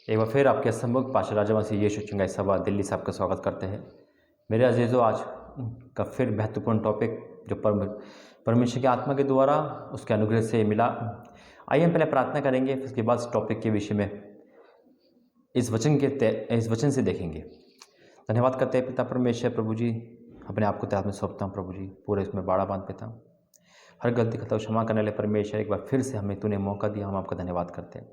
एक बार फिर आपके सम्मुख पाशा राजावंशी यीशु चुंगाई सभा दिल्ली से आपका स्वागत करते हैं। मेरे अजीज़ों, आज का फिर महत्वपूर्ण टॉपिक जो परमेश्वर की आत्मा के द्वारा उसके अनुग्रह से मिला। आइए हम पहले प्रार्थना करेंगे, फिर उसके बाद इस टॉपिक के विषय में इस वचन से देखेंगे। धन्यवाद करते हैं पिता परमेश्वर। प्रभु जी, अपने आप को तेरे हाथ में सौंपता हूँ प्रभु जी, पूरे इसमें बाड़ा बांध पिता। हर गलती खता क्षमा करने वाले परमेश्वर, एक बार फिर से हमें तूने मौका दिया, हम आपका धन्यवाद करते हैं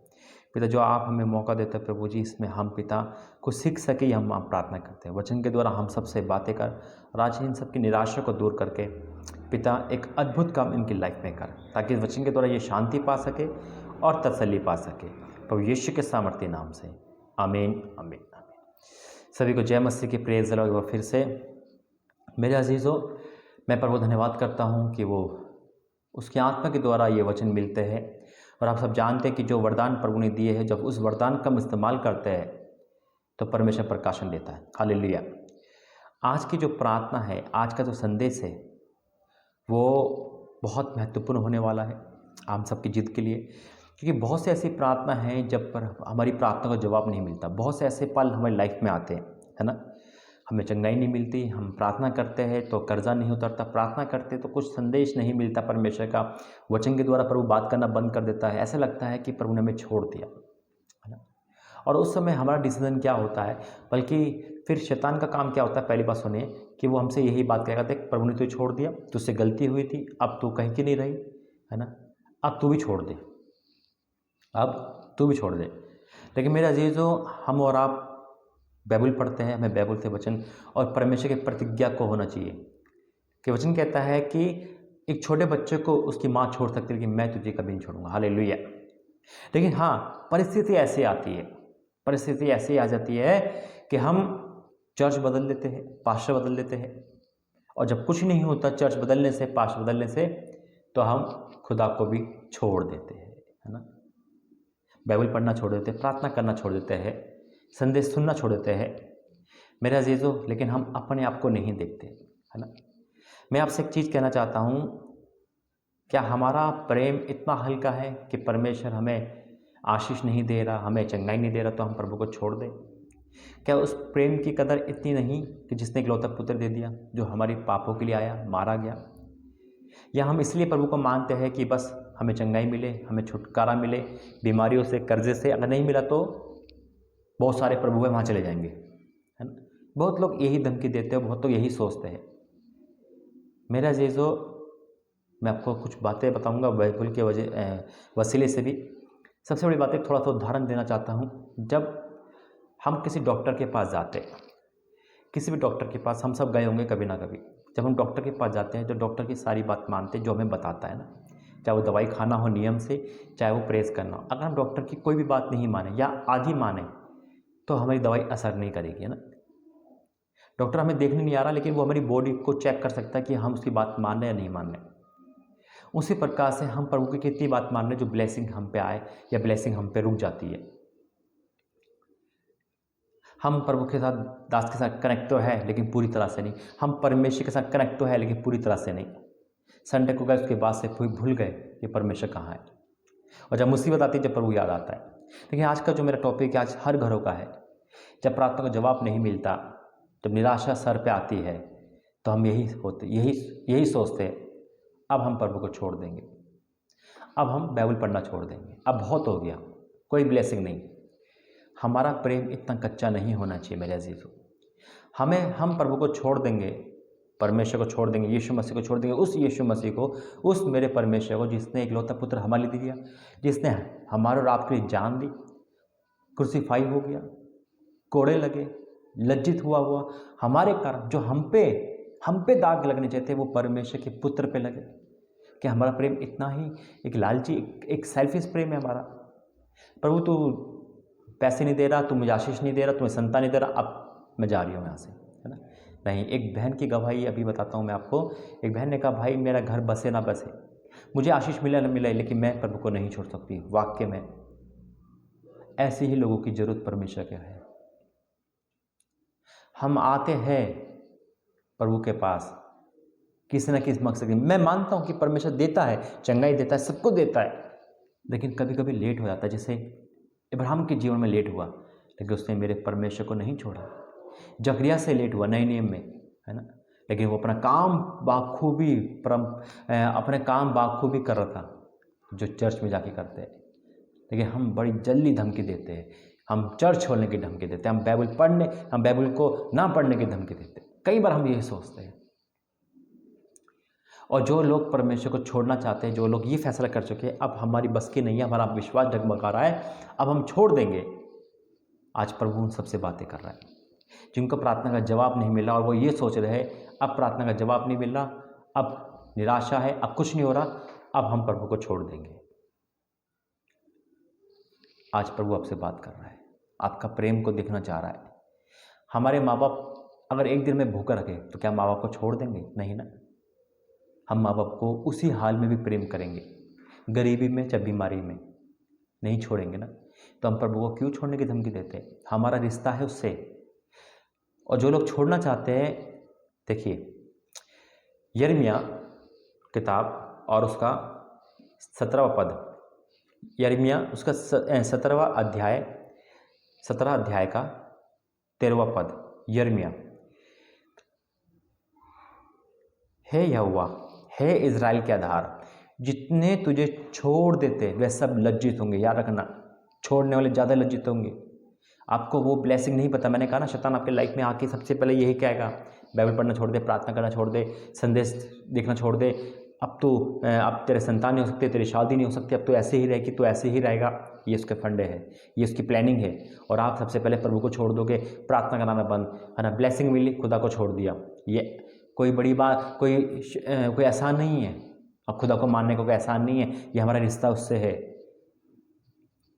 पिता। जो आप हमें मौका देते हैं प्रभु जी, इसमें हम पिता को सीख सके, हम आप प्रार्थना करते हैं। वचन के द्वारा हम सबसे बातें कर और आज इन सबकी निराशा को दूर करके पिता एक अद्भुत काम इनकी लाइफ में कर, ताकि इस वचन के द्वारा ये शांति पा सके और तसल्ली पा सके, प्रभु यीशु के सामर्थ्य नाम से, आमीन आमीन आमीन। सभी को जय मसीह की प्रेज दिलाओ। फिर से मेरे अजीज़ों, मैं प्रभु धन्यवाद करता हूँ कि वो उसकी आत्मा के द्वारा ये वचन मिलते हैं। और आप सब जानते हैं कि जो वरदान प्रभु ने दिए हैं, जब उस वरदान का हम इस्तेमाल करते हैं तो परमेश्वर प्रकाशन देता है। हालेलुया। आज की जो प्रार्थना है, आज का जो संदेश है, वो बहुत महत्वपूर्ण होने वाला है हम सबकी जिद के लिए, क्योंकि बहुत से ऐसी प्रार्थना हैं जब पर हमारी प्रार्थना का जवाब नहीं मिलता। बहुत से ऐसे पल हमारी लाइफ में आते हैं, है ना। हमें चंगाई नहीं मिलती, हम प्रार्थना करते हैं तो कर्जा नहीं उतरता, प्रार्थना करते तो कुछ संदेश नहीं मिलता परमेश्वर का, वचन के द्वारा प्रभु बात करना बंद कर देता है। ऐसा लगता है कि प्रभु ने हमें छोड़ दिया, है ना। और उस समय हमारा डिसीजन क्या होता है, बल्कि फिर शैतान का काम क्या होता है, पहली बात सुनिए, कि वो हमसे यही बात कहेगा, देख प्रभु ने तुझे छोड़ दिया, तुझसे गलती हुई थी, अब तू कहीं की नहीं रही, है ना, अब तू भी छोड़ दे, अब तू भी छोड़ दे। लेकिन मेरे अजीज़ों, हम और आप बाइबल पढ़ते हैं, हमें बाइबल से वचन और परमेश्वर की प्रतिज्ञा को होना चाहिए कि वचन कहता है कि एक छोटे बच्चे को उसकी माँ छोड़ सकती है, लेकिन मैं तुझे कभी नहीं छोड़ूंगा। हालेलुया। लेकिन हाँ, परिस्थिति ऐसी आती है, परिस्थिति ऐसी आ जाती है कि हम चर्च बदल लेते हैं, पास्टर बदल लेते हैं, और जब कुछ नहीं होता चर्च बदलने से, पास्टर बदलने से, तो हम खुदा को भी छोड़ देते हैं, है ना। बाइबल पढ़ना छोड़ देते हैं, प्रार्थना करना छोड़ देते हैं, संदेश सुनना छोड़ देते हैं मेरे अजीज़ों। लेकिन हम अपने आप को नहीं देखते, है ना। मैं आपसे एक चीज़ कहना चाहता हूँ, क्या हमारा प्रेम इतना हल्का है कि परमेश्वर हमें आशीष नहीं दे रहा, हमें चंगाई नहीं दे रहा, तो हम प्रभु को छोड़ दें? क्या उस प्रेम की कदर इतनी नहीं कि जिसने इकलौता पुत्र दे दिया, जो हमारे पापों के लिए आया, मारा गया? या हम इसलिए प्रभु को मानते हैं कि बस हमें चंगाई मिले, हमें छुटकारा मिले बीमारियों से, कर्जे से, अगर नहीं मिला तो बहुत सारे प्रभु है वहाँ चले जाएंगे, है ना। बहुत लोग यही धमकी देते हैं, बहुत लोग यही सोचते हैं। मेरे अजीज़ों, मैं आपको कुछ बातें बताऊंगा बाइबल के वसीले से भी। सबसे बड़ी बात है, थोड़ा सा उदाहरण देना चाहता हूँ। जब हम किसी डॉक्टर के पास जाते हैं, किसी भी डॉक्टर के पास हम सब गए होंगे कभी ना कभी, जब हम डॉक्टर के पास जाते हैं तो डॉक्टर की सारी बात मानते हैं जो हमें बताता है ना, चाहे वो दवाई खाना हो नियम से, चाहे वो प्रेस करना हो। अगर हम डॉक्टर की कोई भी बात नहीं माने या आधी माने तो हमारी दवाई असर नहीं करेगी, है ना। डॉक्टर हमें देखने नहीं आ रहा, लेकिन वो हमारी बॉडी को चेक कर सकता है कि हम उसकी बात मान रहे हैं या नहीं मान रहे। उसी प्रकार से हम प्रभु की कितनी बात मान रहे हैं जो ब्लेसिंग हम पे आए या ब्लेसिंग हम पे रुक जाती है। हम प्रभु के साथ, दास के साथ कनेक्ट तो है, लेकिन पूरी तरह से नहीं। हम परमेश्वर के साथ कनेक्ट तो है, लेकिन पूरी तरह से नहीं। संडे को गए, उसके बाद से भूल गए कि परमेश्वर कहाँ है, और जब मुसीबत आती है, जब प्रभु याद आता है। लेकिन आज का जो मेरा टॉपिक है, आज हर घरों का है। जब प्रार्थना का जवाब नहीं मिलता, जब निराशा सर पे आती है, तो हम यही सोचते हैं, अब हम प्रभु को छोड़ देंगे, अब हम बाइबल पढ़ना छोड़ देंगे, अब बहुत हो गया, कोई ब्लेसिंग नहीं। हमारा प्रेम इतना कच्चा नहीं होना चाहिए मेरे अजीज़ों। हम प्रभु को छोड़ देंगे, परमेश्वर को छोड़ देंगे, यीशु मसीह को छोड़ देंगे, उस यीशु मसीह को, उस मेरे परमेश्वर को जिसने इकलौता पुत्र हमारे लिए दिया, जिसने हमारे और आपके लिए जान दी, क्रूसीफाई हो गया, कोड़े लगे, लज्जित हुआ हमारे कारण, जो हम पे दाग लगने चाहिए थे, वो परमेश्वर के पुत्र पे लगे। कि हमारा प्रेम इतना ही एक लालची, एक सेल्फिश प्रेम है हमारा। प्रभु तू पैसे नहीं दे रहा, तू मुझे आशीष नहीं दे रहा, तुम्हें संतान नहीं दे रहा, अब मैं जा रही हूँ यहाँ से, है ना। नहीं, एक बहन की गवाही अभी बताता हूँ मैं आपको। एक बहन ने कहा, भाई मेरा घर बसे ना बसे, मुझे आशीष मिले ना मिले, लेकिन मैं प्रभु को नहीं छोड़ सकती। वाक्य में ऐसे ही लोगों की जरूरत परमेश्वर के है। हम आते हैं प्रभु के पास किसी न किसी मकसद के। मैं मानता हूँ कि परमेश्वर देता है, चंगाई देता है, सबको देता है, लेकिन कभी कभी लेट हो जाता है। जैसे इब्राहिम के जीवन में लेट हुआ, लेकिन उसने मेरे परमेश्वर को नहीं छोड़ा। जकरिया से लेट हुआ नए नियम में, है ना, लेकिन वो अपना काम बाखूबी कर रहा था, जो चर्च में जाके करते हैं। लेकिन हम बड़ी जल्दी धमकी देते हैं, हम चर्च छोड़ने की धमकी देते हैं, हम बाइबल को ना पढ़ने की धमकी देते हैं। कई बार हम यही सोचते हैं। और जो लोग परमेश्वर को छोड़ना चाहते हैं, जो लोग ये फैसला कर चुके हैं अब हमारी बस की नहीं है, हमारा विश्वास डगमगा रहा है, अब हम छोड़ देंगे, आज प्रभु उन सबसे बातें कर रहा है, जिनको प्रार्थना का जवाब नहीं मिला और वो ये सोच रहे हैं अब प्रार्थना का जवाब नहीं मिल रहा, अब निराशा है, अब कुछ नहीं हो रहा, अब हम प्रभु को छोड़ देंगे। आज प्रभु आपसे बात कर रहा है, आपका प्रेम को देखना चाह रहा है। हमारे माँ बाप अगर एक दिन में भूखा रखे तो क्या माँ बाप को छोड़ देंगे? नहीं ना। हम माँ बाप को उसी हाल में भी प्रेम करेंगे, गरीबी में चाहे बीमारी में, नहीं छोड़ेंगे ना। तो हम प्रभु को क्यों छोड़ने की धमकी देते हैं? हमारा रिश्ता है उससे। और जो लोग छोड़ना चाहते हैं, देखिए यिर्मयाह किताब और उसका 17वां पद, यिर्मयाह उसका 17वां अध्याय 17 अध्याय का 13वां पद, यिर्मयाह, हे यहोवा, हे इज़राइल के आधार, जितने तुझे छोड़ देते वे सब लज्जित होंगे। याद रखना, छोड़ने वाले ज़्यादा लज्जित होंगे। आपको वो ब्लेसिंग नहीं पता। मैंने कहा ना, शैतान आपके लाइफ में आके सबसे पहले यही कहेगा, बाइबल पढ़ना छोड़ दे, प्रार्थना करना छोड़ दे, संदेश देखना छोड़ दे, अब तेरे संतान नहीं हो सकते, तेरी शादी नहीं हो सकती, अब तो ऐसे ही रहेगी, तो ऐसे ही रहेगा। ये उसके फंडे है, ये उसकी प्लानिंग है। और आप सबसे पहले प्रभु को छोड़ दोगे, प्रार्थना कराना बंद, है ना, ब्लेसिंग मिली, खुदा को छोड़ दिया। ये कोई बड़ी बात, कोई आसान नहीं है। अब खुदा को मानने को कोई आसान नहीं है, ये हमारा रिश्ता उससे है।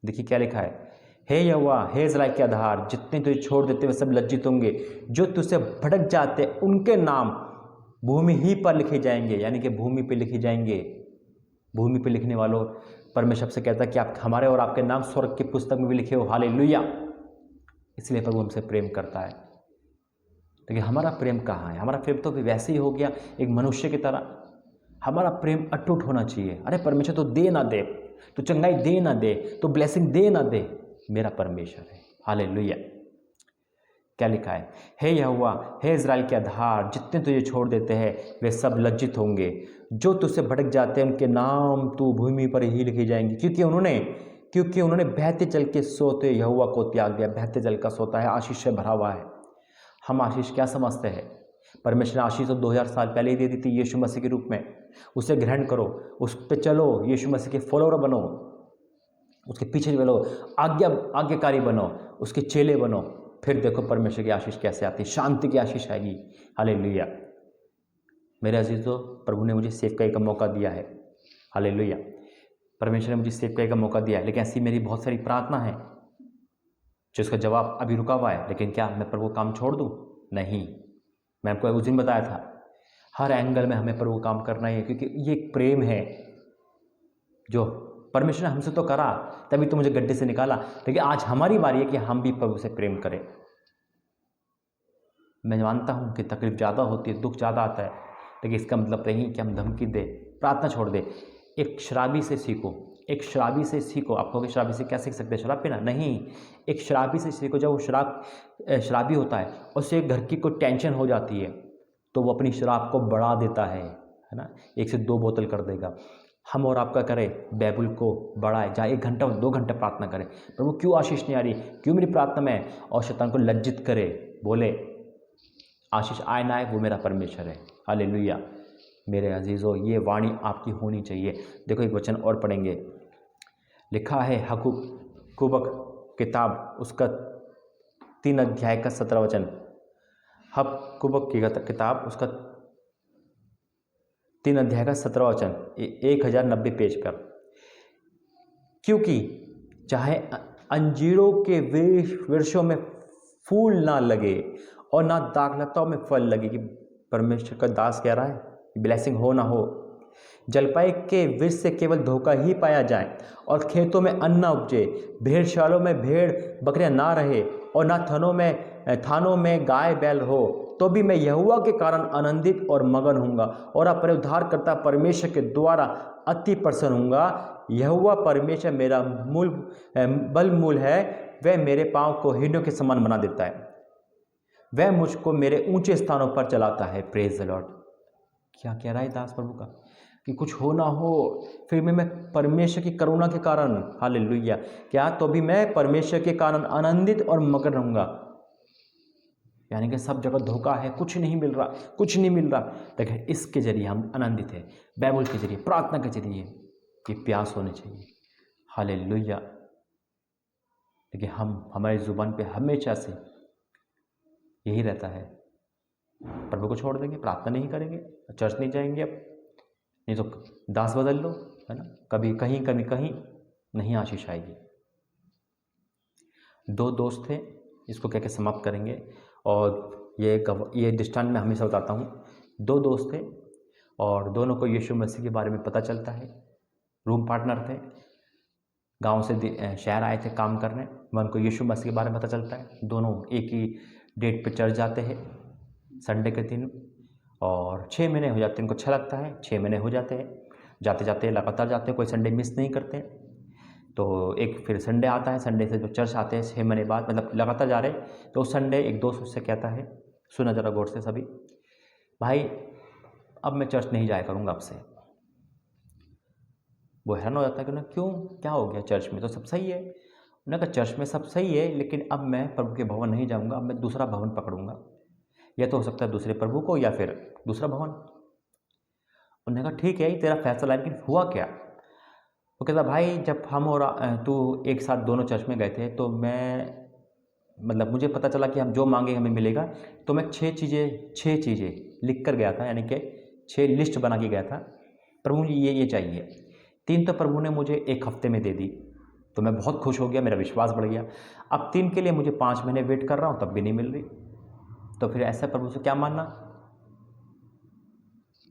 देखिए क्या लिखा है, हे यहोवा, हे इज़राइल के आधार, जितने तुझे छोड़ देते वे सब लज्जित होंगे, जो तुझसे भटक जाते उनके नाम भूमि ही पर लिखे जाएंगे। यानी कि भूमि पे लिखे जाएंगे। भूमि पे लिखने वालों, परमेश्वर से कहता है कि आप हमारे और आपके नाम स्वर्ग की पुस्तक में भी लिखे हो। हालेलुया। इसलिए प्रभु हमसे प्रेम करता है। लेकिन हमारा प्रेम कहाँ है? हमारा प्रेम तो भी वैसे ही हो गया, एक मनुष्य की तरह। हमारा प्रेम अटूट होना चाहिए। अरे परमेश्वर तो दे ना दे, तो चंगाई दे ना दे, तो ब्लेसिंग दे ना दे, मेरा परमेश्वर है। हालेलुया। क्या लिखा है, हे यहोवा, हे इज़राइल के आधार, जितने तुझे छोड़ देते हैं वे सब लज्जित होंगे, जो तुझसे भटक जाते हैं उनके नाम तू भूमि पर ही लिखे जाएंगे। क्योंकि उन्होंने बहते जल के सोते यहोवा को त्याग दिया। बहते जल का सोता है, आशीष से भरा हुआ है। हम आशीष क्या समझते हैं? परमेश्वर ने आशीष तो 2000 साल पहले ही दे दी थी, यीशु मसीह के रूप में। उसे ग्रहण करो, उस पर चलो, यीशु मसीह के फॉलोअर बनो, उसके पीछे चलो, आज्ञाकारी बनो, उसके चेले बनो। फिर देखो परमेश्वर की आशीष कैसे आती है, शांति की आशीष आएगी। हालेलुया। मेरे अजीजों, प्रभु ने मुझे सेवकाई का मौका दिया है। हालेलुया। परमेश्वर ने मुझे सेवकाई का मौका दिया है, लेकिन ऐसी मेरी बहुत सारी प्रार्थना है जिसका जवाब अभी रुका हुआ है। लेकिन क्या मैं प्रभु काम छोड़ दूं? नहीं। मैं आपको उस दिन बताया था, हर एंगल में हमें प्रभु काम करना ही है, क्योंकि ये एक प्रेम है जो परमेश्वर ने हमसे तो करा, तभी तो मुझे गड्ढे से निकाला। लेकिन आज हमारी बारी है कि हम भी प्रभु से प्रेम करें। मैं मानता हूं कि तकलीफ ज़्यादा होती है, दुख ज़्यादा आता है, लेकिन इसका मतलब नहीं कि हम धमकी दे, प्रार्थना छोड़ दे। एक शराबी से सीखो, एक शराबी से सीखो। आप कहोगे शराबी से क्या सीख सकते हैं? शराब पीना? नहीं, एक शराबी से सीखो। जब वो शराबी होता है, उससे घर की कोई टेंशन हो जाती है तो वो अपनी शराब को बढ़ा देता है ना, 1 से 2 बोतल कर देगा। हम और आपका करें, बाइबल को बढ़ाए, चाहे 1 घंटा 2 घंटे प्रार्थना करें, प्रभु क्यों आशीष नहीं आ रही, क्यों मेरी प्रार्थना में, और शैतान को लज्जित करे, बोले आशीष आए ना आए वो मेरा परमेश्वर है। हालेलुया। मेरे अजीज़ों, ये वाणी आपकी होनी चाहिए। देखो एक वचन और पढ़ेंगे, लिखा है हबक्कुक किताब उसका 3 अध्याय का 17 वचन। हबक्कुक की किताब उसका 3 अध्याय का 17 वचन, 1090 पेज पर। क्योंकि चाहे अंजीरों के वृक्षों में फूल ना लगे और ना दाखलताओं में फल लगे, कि परमेश्वर का दास कह रहा है, ब्लेसिंग हो ना हो, जलपाई के वृक्ष से केवल धोखा ही पाया जाए और खेतों में अन्न ना उपजे, भेड़शालों में भेड़ बकरियां ना रहे और ना थानों में गाय बैल हो, तो भी मैं यहोवा के कारण आनंदित और मगन हूँगा और अपने उद्धारकर्ता परमेश्वर के द्वारा अति प्रसन्न हूँगा। यहोवा परमेश्वर मेरा मूल बल मूल है, वह मेरे पाँव को हिरणों के समान बना देता है, वह मुझको मेरे ऊंचे स्थानों पर चलाता है। Praise the Lord. क्या कह रहा है दास प्रभु का कि कुछ हो ना हो फिर भी मैं परमेश्वर की करुणा के कारण, हालेलुया, क्या तो भी मैं परमेश्वर के कारण आनंदित और मगन रहूंगा। यानी कि सब जगह धोखा है, कुछ नहीं मिल रहा, कुछ नहीं मिल रहा, लेकिन इसके जरिए हम आनंदित हैं। बाइबल के जरिए, प्रार्थना के जरिए ये प्यास होनी चाहिए। हालेलुया। देखिए हमारी जुबान पे हमेशा से यही रहता है, प्रभु को छोड़ देंगे, प्रार्थना नहीं करेंगे, चर्च नहीं जाएंगे, अब नहीं तो दास बदल लो, है ना, कभी कहीं कभी कहीं नहीं आशीष आएगी। दो दोस्त थे, इसको कह के समाप्त करेंगे। और ये दृष्टांत मैं हमेशा बताता हूँ। दो दोस्त थे और दोनों को यीशु मसीह के बारे में पता चलता है। रूम पार्टनर थे, गांव से शहर आए थे काम करने, मैं उनको यीशु मसीह के बारे में पता चलता है। दोनों एक ही डेट पे चर्च जाते हैं संडे के दिन, और 6 महीने हो जाते हैं। इनको अच्छा लगता है, 6 महीने हो जाते हैं, जाते जाते लगातार जाते हैं, कोई संडे मिस नहीं करते। तो एक फिर संडे आता है, संडे से जो चर्च आते हैं 6 महीने बाद, मतलब लगातार जा रहे, तो उस संडे एक दोस्त उससे कहता है, सुना जरा गौर से सभी, भाई अब मैं चर्च नहीं जाया करूँगा आपसे। वो हैरान हो जाता है कि ना, क्यों, क्या हो गया, चर्च में तो सब सही है। उन्होंने कहा चर्च में सब सही है, लेकिन अब मैं प्रभु के भवन नहीं जाऊँगा, अब मैं दूसरा भवन पकड़ूंगा। या तो हो सकता है दूसरे प्रभु को या फिर दूसरा भवन। उन्होंने कहा ठीक है, ये तेरा फैसला है, लेकिन हुआ क्या। वो कहता भाई जब हम और तू एक साथ दोनों चर्च में गए थे, तो मैं मतलब मुझे पता चला कि हम जो मांगे हमें मिलेगा, तो मैं 6 चीज़ें लिख कर गया था, यानी कि 6 लिस्ट बना के गया था, प्रभु जी ये चाहिए। 3 तो प्रभु ने मुझे 1 हफ्ते में दे दी, तो मैं बहुत खुश हो गया, मेरा विश्वास बढ़ गया। अब 3 के लिए मुझे 5 महीने वेट कर रहा हूँ, तब भी नहीं मिल रही, तो फिर ऐसा प्रभु से क्या मानना।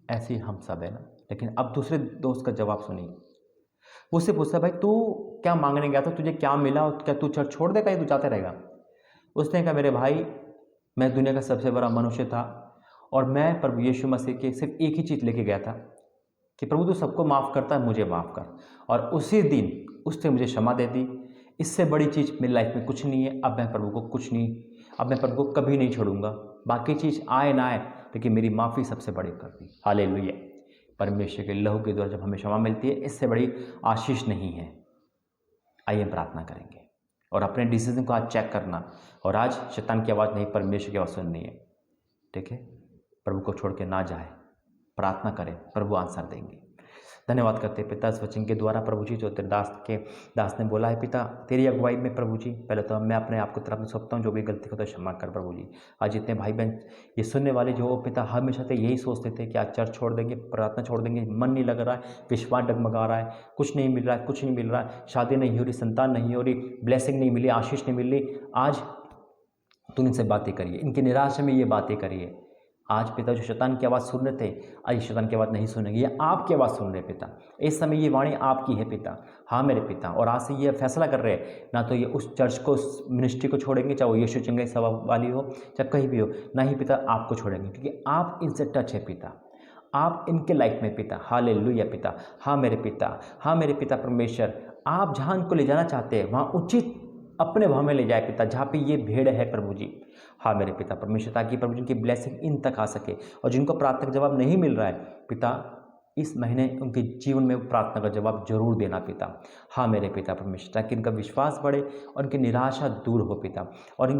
ऐसे ही हम सब है ना। लेकिन अब दूसरे दोस्त का जवाब सुनिए। उससे पूछता भाई तू क्या मांगने गया था, तुझे क्या मिला, और क्या तू चर्च छोड़ देगा या तू जाते रहेगा। उसने कहा मेरे भाई मैं दुनिया का सबसे बड़ा मनुष्य था, और मैं प्रभु यीशु मसीह के सिर्फ एक ही चीज़ लेके गया था कि प्रभु तू सबको माफ़ करता है, मुझे माफ़ कर। और उसी दिन उसने मुझे क्षमा दे दी। इससे बड़ी चीज़ मेरी लाइफ में कुछ नहीं है। अब मैं प्रभु को अब मैं प्रभु को कभी नहीं छोड़ूंगा, बाकी चीज़ आए ना आए, लेकिन मेरी माफ़ी सबसे बड़ी कर दी। हालेलुया। परमेश्वर के लहू के द्वारा जब हमें क्षमा मिलती है, इससे बड़ी आशीष नहीं है। आइए प्रार्थना करेंगे और अपने डिसीजन को आज चेक करना, और आज शैतान की आवाज़ नहीं, परमेश्वर की आवाज़ सुननी है। ठीक है, प्रभु को छोड़ के ना जाए, प्रार्थना करें, प्रभु आंसर देंगे। धन्यवाद करते हैं पिता इस वचन के द्वारा प्रभु जी, जो तेरे दास ने बोला है पिता, तेरी अगुवाई में प्रभु जी, पहले तो मैं अपने आप को तरफ में सौंपता हूँ, जो भी गलती को तो क्षमा कर प्रभु जी। आज जितने भाई बहन ये सुनने वाले जो पिता हमेशा से यही सोचते थे कि आज चर्च छोड़ देंगे, प्रार्थना छोड़ देंगे, मन नहीं लग रहा है, विश्वास डगमगा रहा है, कुछ नहीं मिल रहा है, कुछ नहीं मिल रहा है, शादी नहीं हो रही, संतान नहीं हो रही, ब्लेसिंग नहीं मिली, आशीष नहीं मिल रही, आज तुम इनसे बातें करिए, इनकी निराशा में ये बातें करिए। आज पिता जो शैतान की आवाज़ सुन रहे थे, आज शैतान की आवाज़ नहीं सुनेंगे, ये आपकी आवाज़ सुन रहे पिता। इस समय ये वाणी आपकी है पिता। हाँ मेरे पिता, और आज से ये फैसला कर रहे हैं, ना तो ये उस चर्च को, उस मिनिस्ट्री को छोड़ेंगे, चाहे वो यीशु चंगाई सभा वाली हो, चाहे कहीं भी हो, ना ही पिता आपको छोड़ेंगे, क्योंकि आप इनसे टच है पिता, आप इनके लाइफ में पिता। हालेलुया पिता। हाँ मेरे पिता, हाँ मेरे पिता परमेश्वर, आप जहाँ इनको ले जाना चाहते हैं वहाँ उचित अपने भाव में ले जाए पिता, जहाँ पे ये भीड़ है प्रभु जी। हाँ मेरे पिता परमेश्वर, ताकि प्रभु जी की ब्लेसिंग इन तक आ सके, और जिनको प्रार्थना का जवाब नहीं मिल रहा है पिता, इस महीने उनके जीवन में प्रार्थना का जवाब जरूर देना पिता। हाँ मेरे पिता परमेश्वर, ताकि इनका विश्वास बढ़े और इनकी निराशा दूर हो पिता। और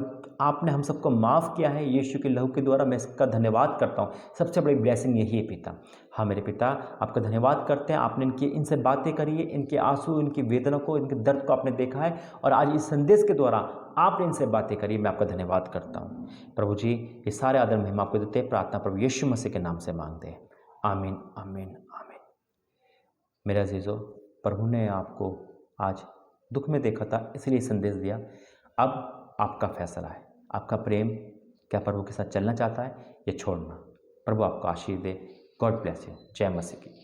आपने हम सबको माफ़ किया है यीशु के लहू के द्वारा, मैं इसका धन्यवाद करता हूँ। सबसे बड़ी ब्लेसिंग यही है पिता। हाँ मेरे पिता, आपका धन्यवाद करते हैं, आपने इनसे बातें करी है, इनके आंसू, इनकी वेदना को, इनके दर्द को आपने देखा है, और आज इस संदेश के द्वारा आपने इनसे बातें करी, मैं आपका धन्यवाद करता हूँ प्रभु जी। ये सारे आदर महिमा आपको देते हैं, प्रार्थना प्रभु यीशु मसीह के नाम से मांगते हैं, आमीन आमीन आमीन। मेरा अजीजों, प्रभु ने आपको आज दुख में देखा था, इसलिए संदेश दिया। अब आपका फैसला है, आपका प्रेम क्या प्रभु के साथ चलना चाहता है या छोड़ना। प्रभु आपको आशीष दे। God bless you. जय मसीह की।